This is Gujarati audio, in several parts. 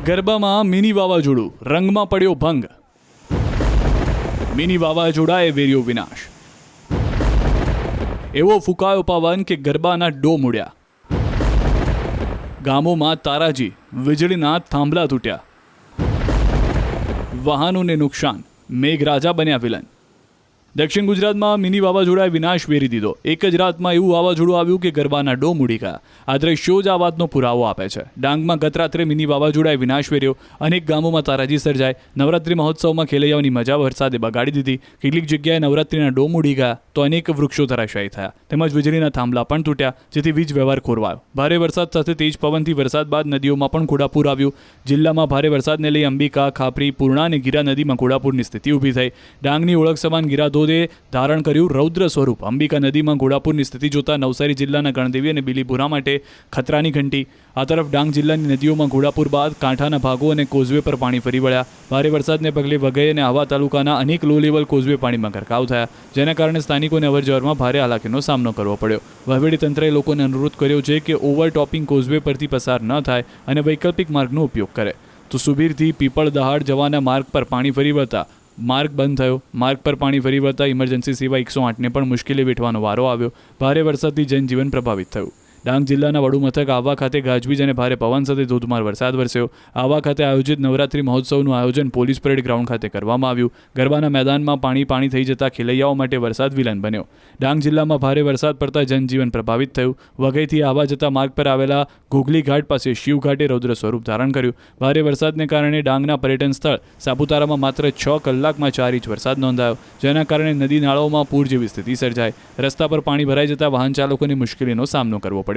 ગરબામાં મિની વાવાઝોડું, રંગમાં પડ્યો ભંગ. મિની વાવાઝોડાએ વેર્યો વિનાશ. એવો ફૂંકાયો પવન કે ગરબાના ડોમ ઉડ્યા. ગામોમાં તારાજી, વીજળીના થાંભલા તૂટ્યા. વાહનોને નુકસાન, મેઘરાજા બન્યા વિલન. દક્ષિણ ગુજરાતમાં મિની વાવાઝોડાએ વિનાશ વેરી દીધો. એક જ રાતમાં એવું વાવાઝોડું આવ્યું કે ગરબાના ડોમ ઉડી ગયા. આ દ્રશ્યો જ આ વાતનો પુરાવો આપે છે. ડાંગમાં ગત રાત્રે મિની વાવાઝોડાએ વિનાશ વેર્યો. અનેક ગામોમાં તારાજી સર્જાય. નવરાત્રી મહોત્સવમાં ખેલૈયાઓની મજા વરસાદે બગાડી દીધી. કેટલીક જગ્યાએ નવરાત્રીના ડોમ ઉડી ગયા તો અનેક વૃક્ષો ધરાશાયી થયા. તેમજ વીજળીના થાંભલા પણ તૂટ્યા, જેથી વીજ વ્યવહાર ખોરવાયો. ભારે વરસાદ સાથે તેજ પવનથી વરસાદ બાદ નદીઓમાં પણ ઘોડાપૂર આવ્યું. જિલ્લામાં ભારે વરસાદને લઈ અંબિકા, ખાપરી, પૂર્ણા અને ગીરા નદીમાં ઘોડાપૂરની સ્થિતિ ઊભી થઈ. ડાંગની ઓળખ સમાન ગીરા ધોધે ધારણ કર્યું રૌદ્ર સ્વરૂપ. અંબિકા નદીમાં ઘોડાપૂરની સ્થિતિ જોતા નવસારી જિલ્લાના ગણદેવી અને બીલીપુરા માટે ખતરાની ઘંટી. આ તરફ ડાંગ જિલ્લાની નદીઓમાં ઘોડાપૂર બાદ કાંઠાના ભાગો અને કોઝવે પર પાણી ફરી વળ્યા. ભારે વરસાદને પગલે વઘઈ અને આહવા તાલુકાના અનેક લો લેવલ કોઝવે પાણીમાં ગરકાવ થયા, જેના કારણે સ્થાનિકોને અવરજવરમાં ભારે હાલાકીનો સામનો કરવો પડ્યો. વહીવટીતંત્રએ લોકોને અનુરોધ કર્યો છે કે ઓવરટોપિંગ કોઝવે પરથી પસાર ન થાય અને વૈકલ્પિક માર્ગનો ઉપયોગ કરે. તો સુબીરથી પીપળ દહાડ જવાના માર્ગ પર પાણી ફરી વળતા માર્ગ બંધ થયો. માર્ગ પર પાણી ફરી વળતા ઇમરજન્સી સેવા 108ને પણ મુશ્કેલી વેઠવાનો વારો આવ્યો. ભારે વરસાદથી જનજીવન પ્રભાવિત થયું. ડાંગ જિલ્લાના વડુ મથક આહવા ખાતે ગાજવીજ અને ભારે પવન સાથે ધોધમાર વરસાદ વરસ્યો. આહવા ખાતે આયોજિત નવરાત્રી મહોત્સવનું આયોજન પોલીસ પરેડ ગ્રાઉન્ડ ખાતે કરવામાં આવ્યું. ગરબાના મેદાનમાં પાણી થઈ જતા ખેલૈયાઓ માટે વરસાદ વિલન બન્યો. ડાંગ જિલ્લામાં ભારે વરસાદ પડતા જનજીવન પ્રભાવિત થયું. વઘઈથી આહવા જતા માર્ગ પર આવેલા ઘોઘલી ઘાટ પાસે શિવ ઘાટે રૌદ્ર સ્વરૂપ ધારણ કર્યું. ભારે વરસાદને કારણે ડાંગના પર્યટન સ્થળ સાપુતારામાં માત્ર 6 કલાકમાં 4 ઇંચ વરસાદ નોંધાયો, જેના કારણે નદી નાળાઓમાં પૂર જેવી સ્થિતિ સર્જાઈ. રસ્તા પર પાણી ભરાઈ જતા વાહન ચાલકોને મુશ્કેલીનો સામનો કરવો પડ્યો.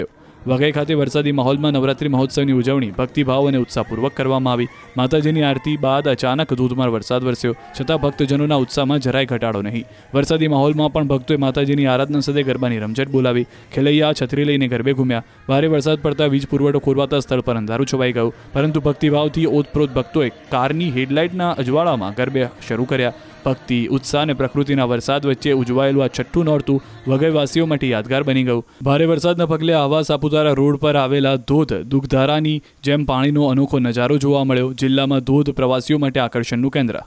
વઘઈ ખાતે વરસાદી માહોલમાં નવરાત્રી મહોત્સવની ઉજવણી ભક્તિભાવ અને ઉત્સાહપૂર્વક કરવામાં આવી. માતાજીની આરતી બાદ અચાનક ધોધમાર વરસાદ વરસ્યો, છતાં ભક્તજનોના ઉત્સાહમાં જરાય ઘટાડો નહીં. વરસાદી માહોલમાં પણ ભક્તોએ માતાજીની આરાધના સાથે ગરબાની રમઝટ બોલાવી. ખેલૈયા છત્રી લઈને ગરબે ઘૂમ્યા. ભારે વરસાદ પડતા વીજ પુરવઠો ખોરવાતા સ્થળ પર અંધારું છવાઈ ગયું, પરંતુ ભક્તિભાવથી ઓતપ્રોત ભક્તોએ કારની હેડલાઇટના અજવાળામાં ગરબે શરૂ કર્યા. ભક્તિ, ઉત્સાહ અને પ્રકૃતિના વરસાદ વચ્ચે ઉજવાયેલું આ છઠ્ઠું નોરતું વઘઈવાસીઓ માટે યાદગાર બની ગયું. ભારે વરસાદના પગલે આહવા સાપુતારા રોડ પર આવેલા ધોધ દુઃખધારાની જેમ પાણીનો અનોખો નજારો જોવા મળ્યો. જિલ્લામાં ધોધ પ્રવાસીઓ માટે આકર્ષણનું કેન્દ્ર.